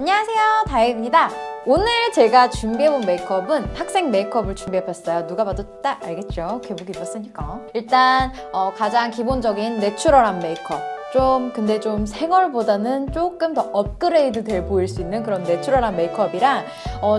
안녕하세요, 다혜입니다. 오늘 제가 준비해본 메이크업은 학생 메이크업을 준비해봤어요. 누가 봐도 딱 알겠죠? 교복 입었으니까. 일단 가장 기본적인 내추럴한 메이크업. 근데 좀 생얼보다는 조금 더 업그레이드 돼 보일 수 있는 그런 내추럴한 메이크업이랑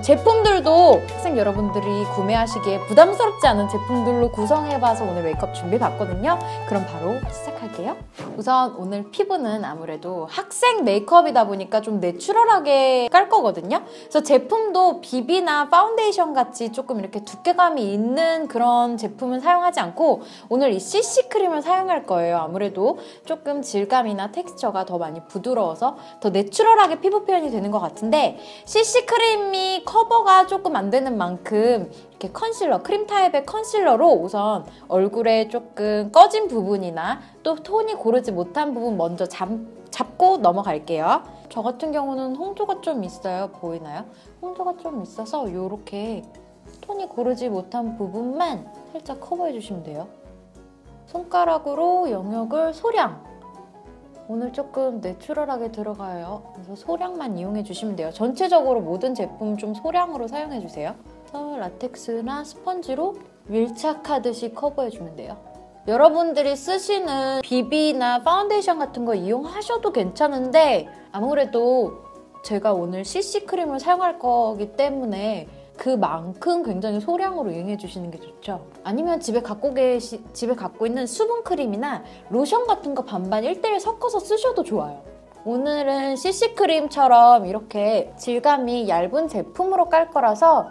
제품들도 학생 여러분들이 구매하시기에 부담스럽지 않은 제품들로 구성해봐서 오늘 메이크업 준비해봤거든요. 그럼 바로 시작할게요. 우선 오늘 피부는 아무래도 학생 메이크업이다 보니까 좀 내추럴하게 깔 거거든요. 그래서 제품도 비비나 파운데이션 같이 조금 이렇게 두께감이 있는 그런 제품은 사용하지 않고 오늘 이 CC 크림을 사용할 거예요. 아무래도 조금 질감이나 텍스처가 더 많이 부드러워서 더 내추럴하게 피부 표현이 되는 것 같은데 CC 크림이 커버가 조금 안 되는 만큼 이렇게 컨실러, 크림 타입의 컨실러로 우선 얼굴에 조금 꺼진 부분이나 또 톤이 고르지 못한 부분 먼저 잡고 넘어갈게요. 저 같은 경우는 홍조가 좀 있어요. 보이나요? 홍조가 좀 있어서 이렇게 톤이 고르지 못한 부분만 살짝 커버해 주시면 돼요. 손가락으로 영역을 소량, 오늘 조금 내추럴하게 들어가요. 그래서 소량만 이용해 주시면 돼요. 전체적으로 모든 제품 좀 소량으로 사용해 주세요. 그래서 라텍스나 스펀지로 밀착하듯이 커버해 주면 돼요. 여러분들이 쓰시는 비비나 파운데이션 같은 거 이용하셔도 괜찮은데 아무래도 제가 오늘 CC 크림을 사용할 거기 때문에 그만큼 굉장히 소량으로 이용해 주시는 게 좋죠. 아니면 집에 갖고 있는 수분 크림이나 로션 같은 거 반반 1:1 섞어서 쓰셔도 좋아요. 오늘은 CC 크림처럼 이렇게 질감이 얇은 제품으로 깔 거라서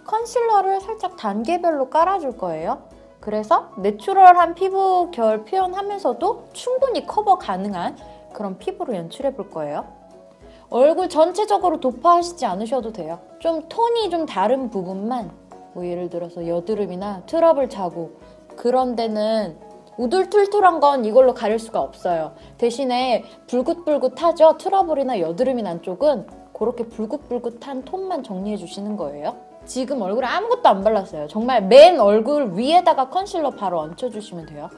컨실러를 살짝 단계별로 깔아줄 거예요. 그래서 내추럴한 피부 결 표현하면서도 충분히 커버 가능한 그런 피부로 연출해 볼 거예요. 얼굴 전체적으로 도포하시지 않으셔도 돼요. 좀 톤이 좀 다른 부분만, 뭐 예를 들어서 여드름이나 트러블 자국, 그런 데는 우둘툴툴한 건 이걸로 가릴 수가 없어요. 대신에 불긋불긋하죠? 트러블이나 여드름이 난 쪽은 그렇게 불긋불긋한 톤만 정리해 주시는 거예요. 지금 얼굴에 아무것도 안 발랐어요. 정말 맨 얼굴 위에다가 컨실러 바로 얹혀주시면 돼요.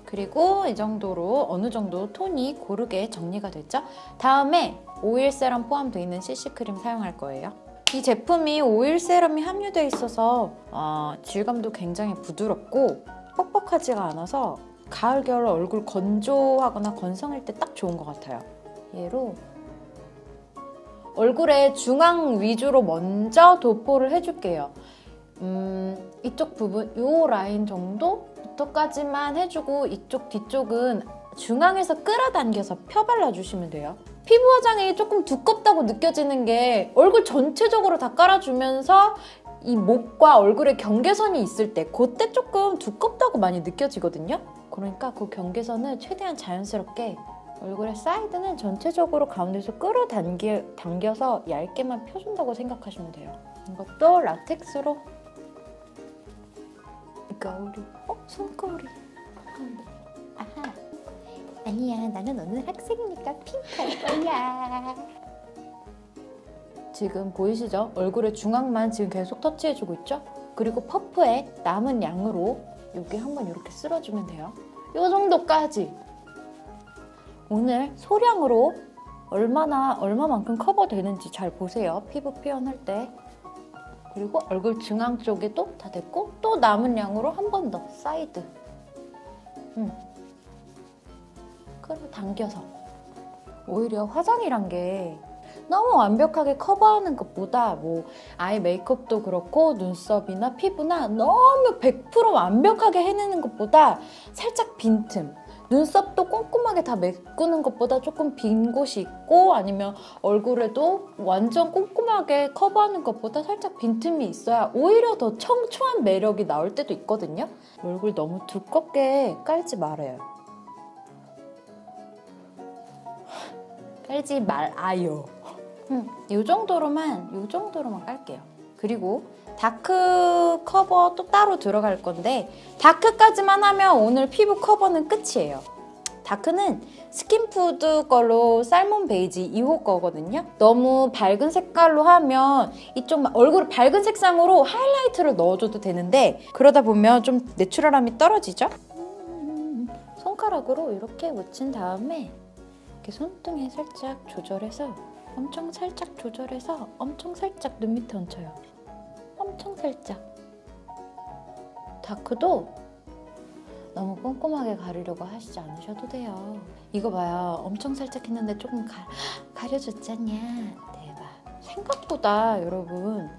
그리고 이 정도로 어느 정도 톤이 고르게 정리가 됐죠? 다음에 오일 세럼 포함되어 있는 CC 크림 사용할 거예요. 이 제품이 오일 세럼이 함유되어 있어서 질감도 굉장히 부드럽고 뻑뻑하지가 않아서 가을, 겨울 얼굴 건조하거나 건성할 때 딱 좋은 것 같아요. 얘로 얼굴에 중앙 위주로 먼저 도포를 해줄게요. 이쪽 부분, 이 라인 정도부터까지만 해주고 이쪽 뒤쪽은 중앙에서 끌어당겨서 펴발라주시면 돼요. 피부 화장이 조금 두껍다고 느껴지는 게 얼굴 전체적으로 다 깔아주면서 이 목과 얼굴에 경계선이 있을 때 그때 조금 두껍다고 많이 느껴지거든요. 그러니까 그 경계선을 최대한 자연스럽게 얼굴의 사이드는 전체적으로 가운데서 끌어당겨서 얇게만 펴준다고 생각하시면 돼요. 이것도 라텍스로 거울이, 손거울이. 아하. 아니야, 나는 오늘 학생이니까 핑크 할 거야. 지금 보이시죠? 얼굴의 중앙만 지금 계속 터치해주고 있죠? 그리고 퍼프에 남은 양으로 여기 한번 이렇게 쓸어주면 돼요. 이 정도까지. 오늘 소량으로 얼마만큼 커버되는지 잘 보세요. 피부 표현할 때. 그리고 얼굴 중앙 쪽에도 다 됐고 또 남은 양으로 한 번 더 사이드 끌어당겨서. 오히려 화장이란 게 너무 완벽하게 커버하는 것보다 뭐 아이 메이크업도 그렇고 눈썹이나 피부나 너무 100% 완벽하게 해내는 것보다 살짝 빈틈, 눈썹도 꼼꼼하게 다 메꾸는 것보다 조금 빈 곳이 있고 아니면 얼굴에도 완전 꼼꼼하게 커버하는 것보다 살짝 빈틈이 있어야 오히려 더 청초한 매력이 나올 때도 있거든요. 얼굴 너무 두껍게 깔지 말아요. 깔지 말아요. 이 정도로만 깔게요. 그리고 다크 커버 또 따로 들어갈 건데 다크까지만 하면 오늘 피부 커버는 끝이에요. 다크는 스킨푸드 걸로 살몬 베이지 2호 거거든요. 너무 밝은 색깔로 하면 이쪽 얼굴 밝은 색상으로 하이라이트를 넣어줘도 되는데 그러다 보면 좀 내추럴함이 떨어지죠? 손가락으로 이렇게 묻힌 다음에 이렇게 손등에 살짝 조절해서 엄청 살짝 조절해서 엄청 살짝 눈 밑에 얹혀요. 엄청 살짝. 다크도 너무 꼼꼼하게 가리려고 하시지 않으셔도 돼요. 이거 봐요. 엄청 살짝 했는데 조금 가려졌잖냐. 대박. 생각보다 여러분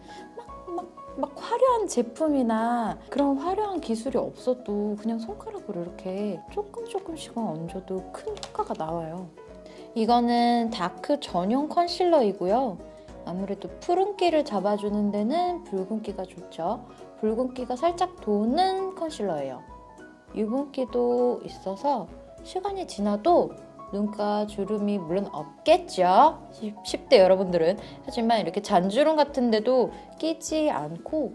막 화려한 제품이나 그런 화려한 기술이 없어도 그냥 손가락으로 이렇게 조금씩만 얹어도 큰 효과가 나와요. 이거는 다크 전용 컨실러이고요. 아무래도 푸른기를 잡아주는 데는 붉은기가 좋죠. 붉은기가 살짝 도는 컨실러예요. 유분기도 있어서 시간이 지나도 눈가 주름이 물론 없겠죠. 10대 여러분들은. 하지만 이렇게 잔주름 같은 데도 끼지 않고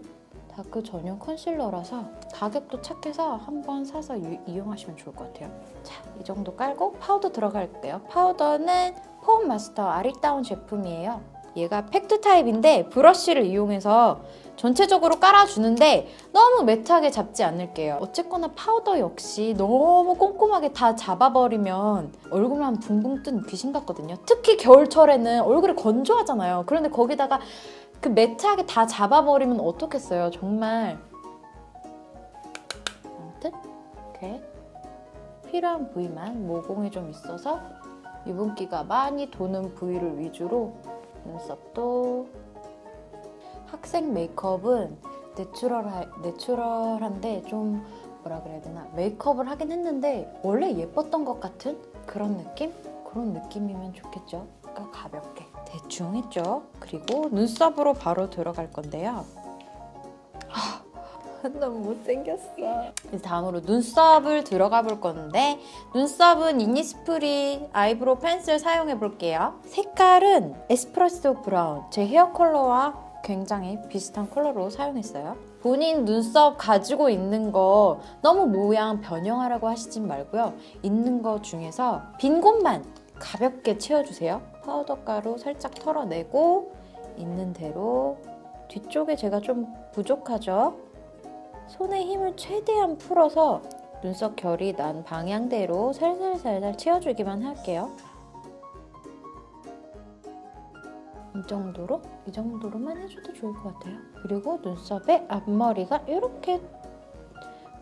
다크 전용 컨실러라서 가격도 착해서 한번 사서 이용하시면 좋을 것 같아요. 자, 이 정도 깔고 파우더 들어갈게요. 파우더는 폼 마스터 아리따운 제품이에요. 얘가 팩트 타입인데 브러쉬를 이용해서 전체적으로 깔아주는데 너무 매트하게 잡지 않을게요. 어쨌거나 파우더 역시 너무 꼼꼼하게 다 잡아버리면 얼굴만 붕붕 뜬 귀신 같거든요. 특히 겨울철에는 얼굴이 건조하잖아요. 그런데 거기다가 그 매트하게 다 잡아버리면 어떻겠어요. 정말. 아무튼 이렇게 필요한 부위만 모공이 좀 있어서 유분기가 많이 도는 부위를 위주로 눈썹도. 학생 메이크업은 내추럴한데 좀 뭐라 그래야 되나, 메이크업을 하긴 했는데 원래 예뻤던 것 같은 그런 느낌? 그런 느낌이면 좋겠죠. 그러니까 가볍게 대충 했죠. 그리고 눈썹으로 바로 들어갈 건데요. 너무 못생겼어. 이제 다음으로 눈썹을 들어가 볼 건데, 눈썹은 이니스프리 아이브로우 펜슬 사용해 볼게요. 색깔은 에스프레소 브라운, 제 헤어 컬러와 굉장히 비슷한 컬러로 사용했어요. 본인 눈썹 가지고 있는 거 너무 모양 변형하라고 하시진 말고요. 있는 거 중에서 빈 곳만 가볍게 채워주세요. 파우더 가루 살짝 털어내고 있는 대로. 뒤쪽에 제가 좀 부족하죠? 손에 힘을 최대한 풀어서 눈썹 결이 난 방향대로 살살살살 채워주기만 할게요. 이 정도로만 해줘도 좋을 것 같아요. 그리고 눈썹의 앞머리가 이렇게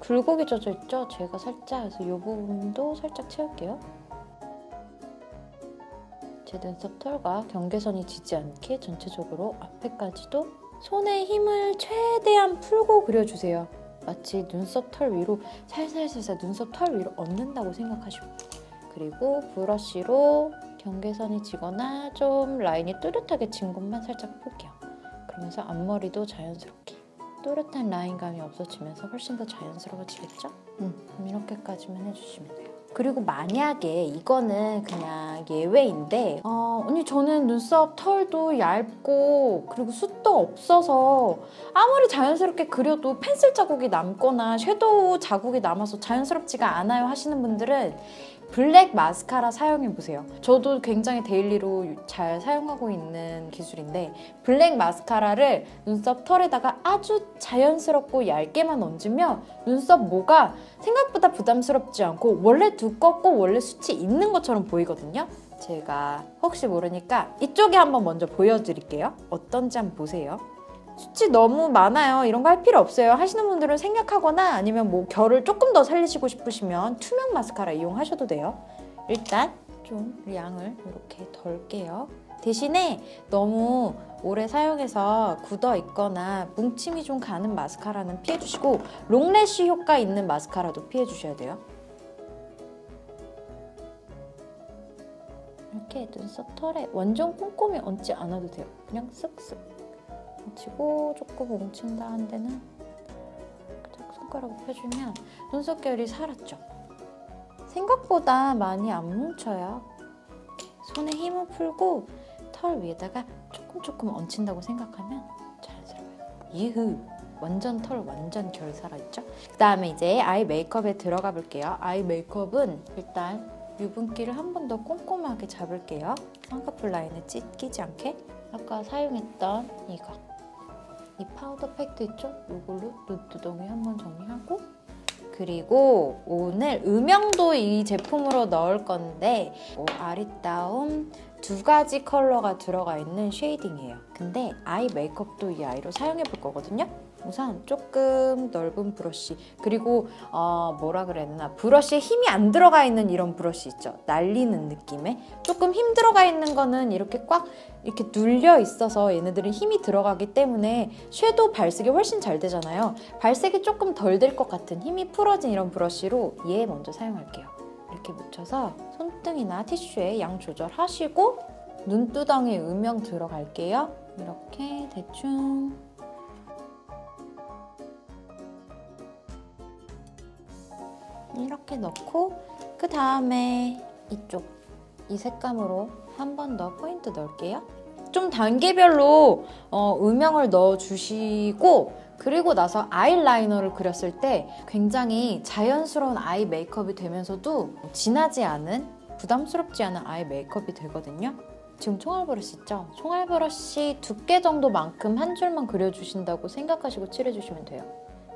굴곡이 젖어 있죠? 제가 살짝, 그래서 이 부분도 살짝 채울게요. 제 눈썹 털과 경계선이 지지 않게 전체적으로 앞에까지도 손에 힘을 최대한 풀고 그려주세요. 마치 눈썹 털 위로 살살살살 눈썹 털 위로 얹는다고 생각하시고, 그리고 브러쉬로 경계선이 지거나 좀 라인이 또렷하게 진 곳만 살짝 풀게요. 그러면서 앞머리도 자연스럽게 또렷한 라인감이 없어지면서 훨씬 더 자연스러워지겠죠? 이렇게까지만 해주시면 돼요. 그리고 만약에 이거는 그냥 예외인데 언니 저는 눈썹 털도 얇고 그리고 숱도 없어서 아무리 자연스럽게 그려도 펜슬 자국이 남거나 섀도우 자국이 남아서 자연스럽지가 않아요 하시는 분들은 블랙 마스카라 사용해보세요. 저도 굉장히 데일리로 잘 사용하고 있는 기술인데, 블랙 마스카라를 눈썹 털에다가 아주 자연스럽고 얇게만 얹으면 눈썹 모가 생각보다 부담스럽지 않고 원래 두껍고 원래 숱이 있는 것처럼 보이거든요. 제가 혹시 모르니까 이쪽에 한번 먼저 보여드릴게요. 어떤지 한번 보세요. 숱이 너무 많아요, 이런 거 할 필요 없어요 하시는 분들은 생략하거나 아니면 뭐 결을 조금 더 살리시고 싶으시면 투명 마스카라 이용하셔도 돼요. 일단 좀 양을 이렇게 덜게요. 대신에 너무 오래 사용해서 굳어 있거나 뭉침이 좀 가는 마스카라는 피해주시고 롱래쉬 효과 있는 마스카라도 피해주셔야 돼요. 이렇게 눈썹 털에 완전 꼼꼼히 얹지 않아도 돼요. 그냥 쓱쓱 얹히고 조금 뭉친다 한 데는 손가락으로 펴주면 눈썹 결이 살았죠. 생각보다 많이 안 뭉쳐요. 손에 힘을 풀고 털 위에다가 조금 얹힌다고 생각하면 자연스러워요. 이후 완전 털 완전 결 살아있죠. 그 다음에 이제 아이 메이크업에 들어가 볼게요. 아이 메이크업은 일단 유분기를 한 번 더 꼼꼼하게 잡을게요. 쌍꺼풀 라인에 끼지 않게. 아까 사용했던 이 파우더 팩트 있죠? 이걸로 눈두덩이 한번 정리하고, 그리고 오늘 음영도 이 제품으로 넣을 건데 아리따움 2가지 컬러가 들어가 있는 쉐이딩이에요. 근데 아이 메이크업도 이 아이로 사용해 볼 거거든요. 우선 조금 넓은 브러쉬, 그리고 뭐라 그래야 되나, 브러쉬에 힘이 안 들어가 있는 이런 브러쉬 있죠? 날리는 느낌의. 조금 힘 들어가 있는 거는 이렇게 꽉 이렇게 눌려 있어서 얘네들은 힘이 들어가기 때문에 섀도우 발색이 훨씬 잘 되잖아요. 발색이 조금 덜 될 것 같은 힘이 풀어진 이런 브러쉬로 얘 먼저 사용할게요. 이렇게 묻혀서 손등이나 티슈에 양 조절하시고 눈두덩이 음영 들어갈게요. 이렇게 대충. 이렇게 넣고 그 다음에 이쪽 이 색감으로 한 번 더 포인트 넣을게요. 좀 단계별로 음영을 넣어주시고 그리고 나서 아이라이너를 그렸을 때 굉장히 자연스러운 아이 메이크업이 되면서도 진하지 않은, 부담스럽지 않은 아이 메이크업이 되거든요. 지금 총알 브러쉬 있죠? 총알 브러쉬 두께 정도만큼 한 줄만 그려주신다고 생각하시고 칠해주시면 돼요.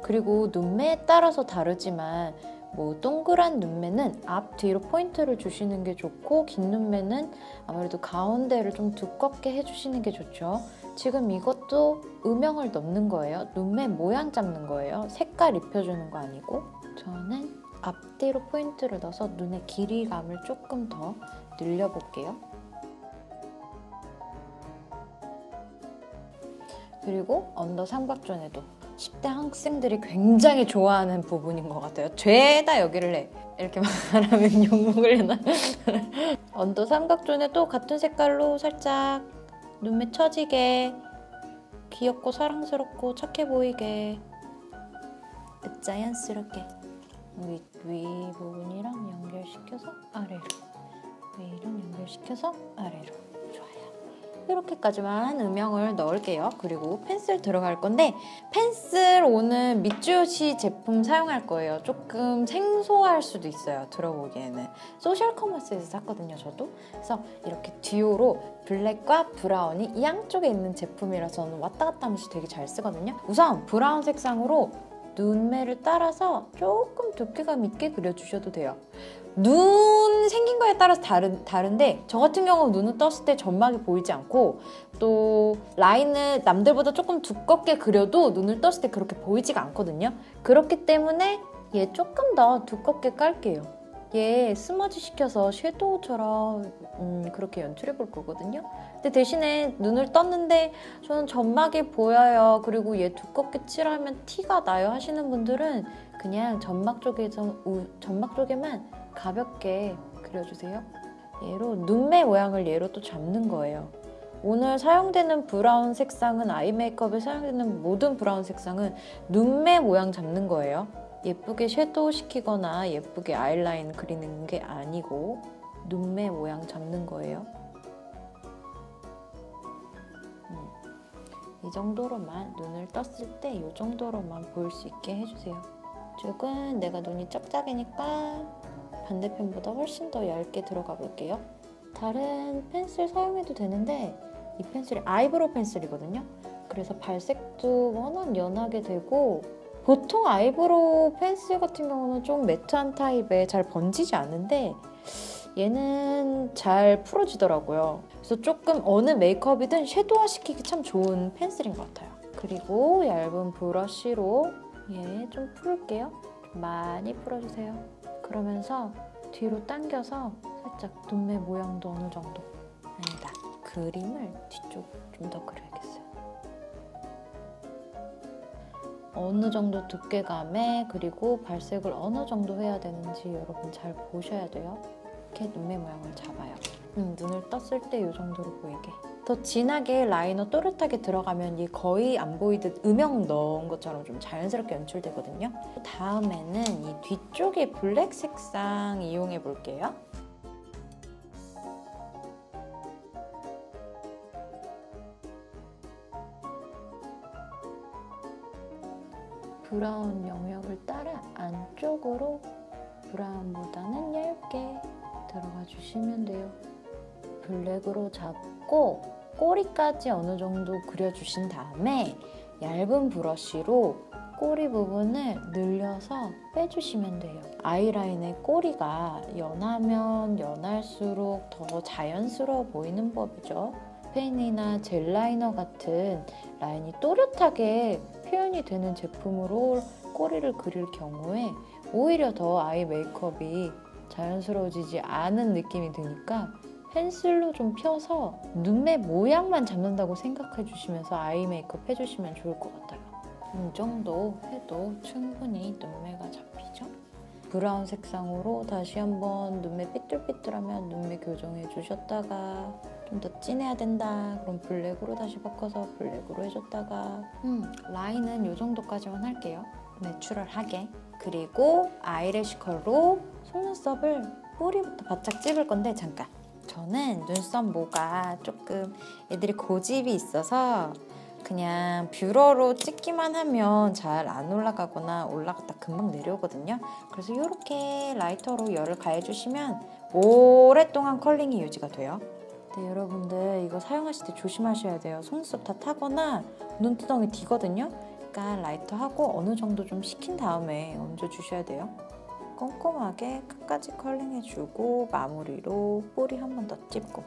그리고 눈매에 따라서 다르지만 뭐 동그란 눈매는 앞, 뒤로 포인트를 주시는 게 좋고 긴 눈매는 아무래도 가운데를 좀 두껍게 해주시는 게 좋죠. 지금 이것도 음영을 넣는 거예요. 눈매 모양 잡는 거예요. 색깔 입혀주는 거 아니고. 저는 앞뒤로 포인트를 넣어서 눈의 길이감을 조금 더 늘려볼게요. 그리고 언더 삼각존에도 10대 학생들이 굉장히 좋아하는 부분인 것 같아요. 죄다 여기를 해. 이렇게 말하면 욕먹을 해나? 언더 삼각존에도 같은 색깔로 살짝 눈매 처지게, 귀엽고 사랑스럽고 착해 보이게, 자연스럽게 위 부분이랑 연결시켜서 아래로, 위랑 연결시켜서 아래로. 이렇게까지만 음영을 넣을게요. 그리고 펜슬 들어갈 건데 펜슬 오늘 미쯔요시 제품 사용할 거예요. 조금 생소할 수도 있어요. 들어보기에는. 소셜 커머스에서 샀거든요. 저도. 그래서 이렇게 듀오로 블랙과 브라운이 이 양쪽에 있는 제품이라서 저는 왔다 갔다 하면서 되게 잘 쓰거든요. 우선 브라운 색상으로 눈매를 따라서 조금 두께감 있게 그려주셔도 돼요. 눈 생긴 거에 따라서 다른데 저 같은 경우 눈을 떴을 때 점막이 보이지 않고 또 라인을 남들보다 조금 두껍게 그려도 눈을 떴을 때 그렇게 보이지가 않거든요. 그렇기 때문에 얘 조금 더 두껍게 깔게요. 얘 스머지 시켜서 섀도우처럼 그렇게 연출해 볼 거거든요. 근데 대신에 눈을 떴는데 저는 점막이 보여요. 그리고 얘 두껍게 칠하면 티가 나요 하시는 분들은 그냥 점막 쪽에만 가볍게 그려주세요. 얘로 눈매 모양을 얘로 또 잡는 거예요. 오늘 사용되는 브라운 색상은 아이 메이크업에 사용되는 모든 브라운 색상은 눈매 모양 잡는 거예요. 예쁘게 섀도우 시키거나 예쁘게 아이라인 그리는 게 아니고 눈매 모양 잡는 거예요. 이 정도로만 눈을 떴을 때 이 정도로만 보일 수 있게 해주세요. 이쪽은 내가 눈이 짝짝이니까 반대편보다 훨씬 더 얇게 들어가 볼게요. 다른 펜슬 사용해도 되는데 이 펜슬이 아이브로우 펜슬이거든요. 그래서 발색도 워낙 연하게 되고 보통 아이브로우 펜슬 같은 경우는 좀 매트한 타입에 잘 번지지 않는데 얘는 잘 풀어지더라고요. 그래서 조금 어느 메이크업이든 섀도우화 시키기 참 좋은 펜슬인 것 같아요. 그리고 얇은 브러쉬로 얘 좀 풀을게요. 좀 많이 풀어주세요. 그러면서 뒤로 당겨서 살짝 눈매 모양도 어느 정도, 아니다, 그림을 뒤쪽 좀 더 그려야겠어요. 어느 정도 두께감에 그리고 발색을 어느 정도 해야 되는지 여러분 잘 보셔야 돼요. 이렇게 눈매 모양을 잡아요. 눈을 떴을 때 이 정도로 보이게. 더 진하게 라이너 또렷하게 들어가면 얘 거의 안 보이듯 음영 넣은 것처럼 좀 자연스럽게 연출되거든요. 다음에는 이 뒤쪽에 블랙 색상 이용해 볼게요. 브라운 영역을 따라 안쪽으로 브라운보다는 얇게 들어가 주시면 돼요. 블랙으로 잡고 꼬리까지 어느 정도 그려주신 다음에 얇은 브러쉬로 꼬리 부분을 늘려서 빼주시면 돼요. 아이라인의 꼬리가 연하면 연할수록 더 자연스러워 보이는 법이죠. 펜이나 젤 라이너 같은 라인이 또렷하게 표현이 되는 제품으로 꼬리를 그릴 경우에 오히려 더 아이 메이크업이 자연스러워지지 않은 느낌이 드니까 펜슬로 좀 펴서 눈매 모양만 잡는다고 생각해 주시면서 아이 메이크업 해주시면 좋을 것 같아요. 이 정도 해도 충분히 눈매가 잡히죠? 브라운 색상으로 다시 한번 눈매 삐뚤삐뚤하면 눈매 교정해 주셨다가 좀 더 진해야 된다. 그럼 블랙으로 다시 바꿔서 블랙으로 해줬다가 라인은 이 정도까지만 할게요. 내추럴하게. 그리고 아이래쉬 컬러 속눈썹을 뿌리부터 바짝 찝을 건데 잠깐. 저는 눈썹 모가 조금 애들이 고집이 있어서 그냥 뷰러로 찍기만 하면 잘 안 올라가거나 올라갔다 금방 내려오거든요. 그래서 이렇게 라이터로 열을 가해주시면 오랫동안 컬링이 유지가 돼요. 네, 여러분들 이거 사용하실 때 조심하셔야 돼요. 속눈썹 다 타거나 눈두덩이 뒤거든요. 그러니까 라이터하고 어느 정도 좀 식힌 다음에 얹어주셔야 돼요. 꼼꼼하게 끝까지 컬링해주고 마무리로 뿌리 한 번 더 찝고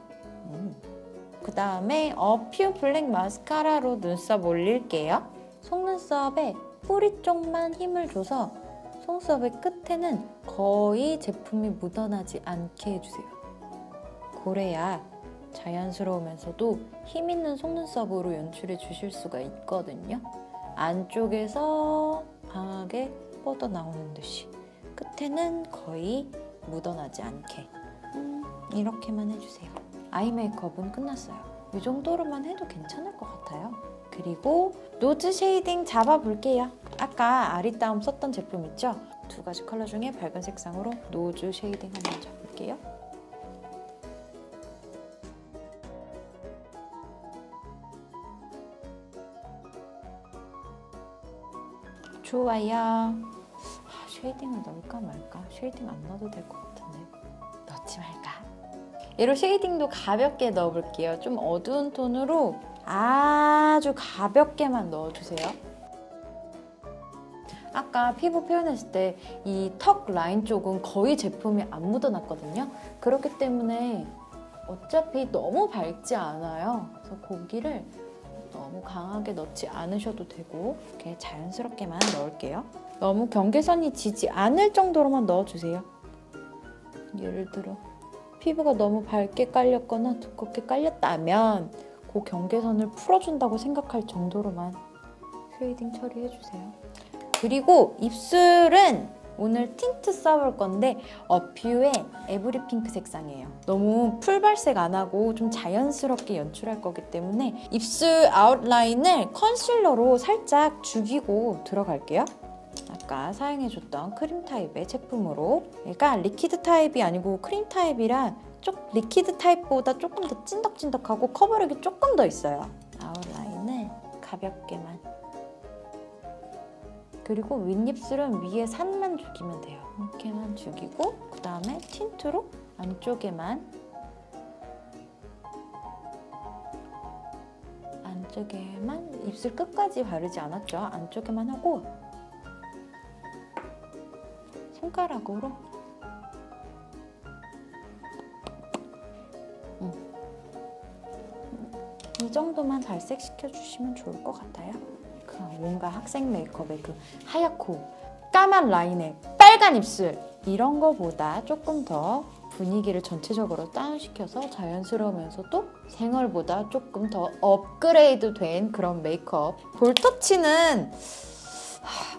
그 다음에 어퓨 블랙 마스카라로 눈썹 올릴게요. 속눈썹에 뿌리 쪽만 힘을 줘서 속눈썹의 끝에는 거의 제품이 묻어나지 않게 해주세요. 그래야 자연스러우면서도 힘 있는 속눈썹으로 연출해 주실 수가 있거든요. 안쪽에서 강하게 뻗어나오는 듯이 끝에는 거의 묻어나지 않게 이렇게만 해주세요. 아이 메이크업은 끝났어요. 이 정도로만 해도 괜찮을 것 같아요. 그리고 노즈 쉐이딩 잡아볼게요. 아까 아리따움 썼던 제품 있죠? 두 가지 컬러 중에 밝은 색상으로 노즈 쉐이딩 한번 잡을게요. 좋아요. 쉐이딩을 넣을까 말까? 쉐이딩 안 넣어도 될 것 같은데 넣지 말까? 얘로 쉐이딩도 가볍게 넣어볼게요. 좀 어두운 톤으로 아주 가볍게만 넣어주세요. 아까 피부 표현했을 때 이 턱 라인 쪽은 거의 제품이 안 묻어났거든요. 그렇기 때문에 어차피 너무 밝지 않아요. 그래서 고기를 너무 강하게 넣지 않으셔도 되고 이렇게 자연스럽게만 넣을게요. 너무 경계선이 지지 않을 정도로만 넣어주세요. 예를 들어 피부가 너무 밝게 깔렸거나 두껍게 깔렸다면 그 경계선을 풀어준다고 생각할 정도로만 쉐이딩 처리해주세요. 그리고 입술은 오늘 틴트 써볼 건데 어퓨의 에브리 핑크 색상이에요. 너무 풀발색 안 하고 좀 자연스럽게 연출할 거기 때문에 입술 아웃라인을 컨실러로 살짝 죽이고 들어갈게요. 아까 사용해줬던 크림 타입의 제품으로 얘가 리퀴드 타입이 아니고 크림 타입이라 리퀴드 타입보다 조금 더 찐덕찐덕하고 커버력이 조금 더 있어요. 아웃라인을 가볍게만 그리고 윗입술은 위에 산만 죽이면 돼요. 이렇게만 죽이고 그 다음에 틴트로 안쪽에만 입술 끝까지 바르지 않았죠? 안쪽에만 하고 손가락으로 이 정도만 발색시켜 주시면 좋을 것 같아요. 뭔가 학생 메이크업의 그 하얗고 까만 라인에 빨간 입술 이런 거보다 조금 더 분위기를 전체적으로 다운시켜서 자연스러우면서도 생얼보다 조금 더 업그레이드 된 그런 메이크업. 볼터치는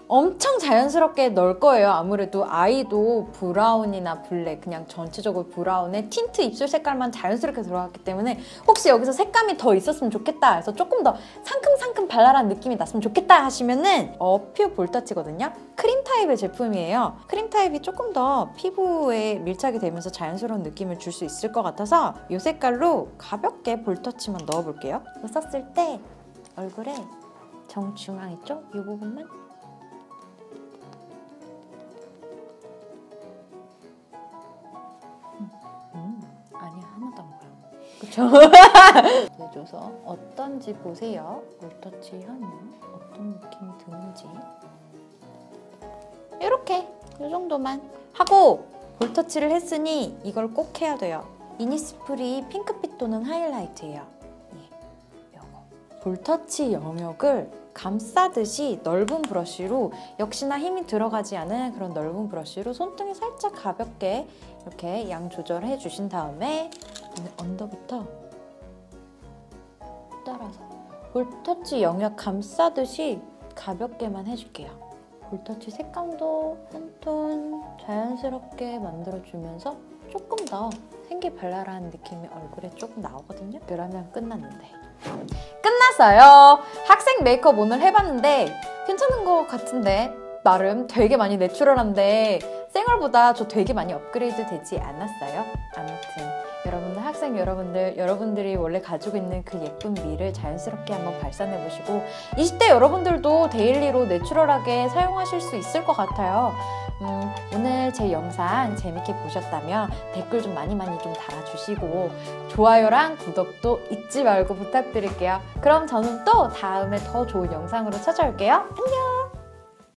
엄청 자연스럽게 넣을 거예요. 아무래도 아이도 브라운이나 블랙 그냥 전체적으로 브라운에 틴트 입술 색깔만 자연스럽게 들어갔기 때문에 혹시 여기서 색감이 더 있었으면 좋겠다 해서 조금 더 상큼상큼 발랄한 느낌이 났으면 좋겠다 하시면은 어퓨 볼터치거든요. 크림 타입의 제품이에요. 크림 타입이 조금 더 피부에 밀착이 되면서 자연스러운 느낌을 줄 수 있을 것 같아서 이 색깔로 가볍게 볼터치만 넣어볼게요. 이거 썼을 때 얼굴에 정중앙 있죠? 이 부분만 아니야 하나도 안 보여. 그쵸? 내줘서 어떤지 보세요. 볼터치 하면 어떤 느낌이 드는지. 이렇게 이 정도만 하고 볼터치를 했으니 이걸 꼭 해야 돼요. 이니스프리 핑크빛 도는 하이라이트예요. 요거. 볼터치 영역을 감싸듯이 넓은 브러쉬로, 역시나 힘이 들어가지 않은 그런 넓은 브러쉬로 손등에 살짝 가볍게 이렇게 양 조절해 주신 다음에 언더부터 따라서 볼터치 영역 감싸듯이 가볍게만 해줄게요. 볼터치 색감도 한 톤 자연스럽게 만들어주면서 조금 더 생기발랄한 느낌이 얼굴에 조금 나오거든요. 그러면 끝났는데. 끝났어요. 학생 메이크업 오늘 해봤는데 괜찮은 것 같은데 나름 되게 많이 내추럴한데 생얼보다 저 되게 많이 업그레이드 되지 않았어요? 아무튼 여러분들, 학생 여러분들이 원래 가지고 있는 그 예쁜 미를 자연스럽게 한번 발산해보시고 20대 여러분들도 데일리로 내추럴하게 사용하실 수 있을 것 같아요. 오늘 제 영상 재밌게 보셨다면 댓글 좀 많이 좀 달아주시고 좋아요랑 구독도 잊지 말고 부탁드릴게요. 그럼 저는 또 다음에 더 좋은 영상으로 찾아올게요. 안녕!